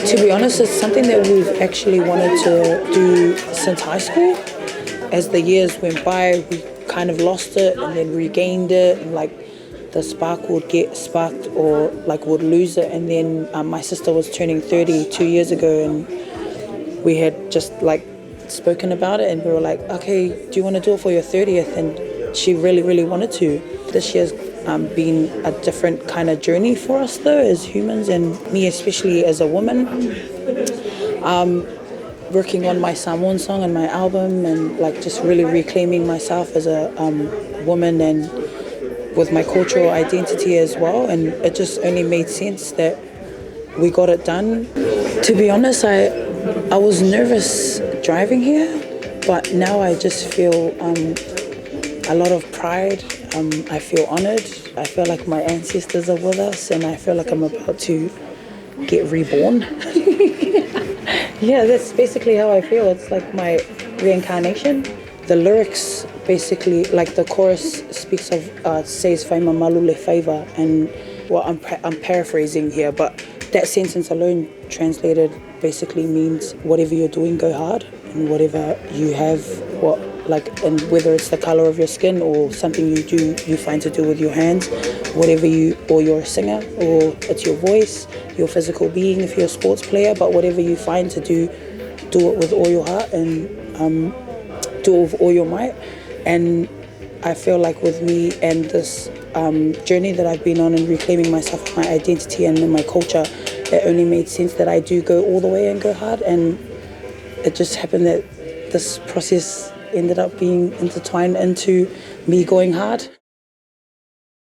To be honest, it's something that we've actually wanted to do since high school. As the years went by, we kind of lost it and then regained it, and like the spark would get sparked or like would lose it. And then my sister was turning 30 2 years ago, and we had just like spoken about it, and we were like, okay, do you want to do it for your 30th? And she really, really wanted to. This year's been a different kind of journey for us though, as humans, and me especially as a woman. Working on my Samoan song and my album, and like just really reclaiming myself as a woman and with my cultural identity as well. And it just only made sense that we got it done. To be honest, I was nervous driving here, but now I just feel a lot of pride. I feel honored. I feel like my ancestors are with us, and I feel like I'm about to get reborn. Yeah, that's basically how I feel. It's like my reincarnation. The lyrics basically, like the chorus speaks of, says "Faima Malu le favor," and well, I'm paraphrasing here, but that sentence alone translated basically means whatever you're doing, go hard, and whatever you have, and whether it's the color of your skin or something you find to do with your hands, or you're a singer, or it's your voice, your physical being if you're a sports player, but whatever you find to do it with all your heart and do it with all your might. And I feel like with me and this journey that I've been on and reclaiming myself, my identity and my culture, it only made sense that I do go all the way and go hard. And it just happened that this process ended up being intertwined into me going hard.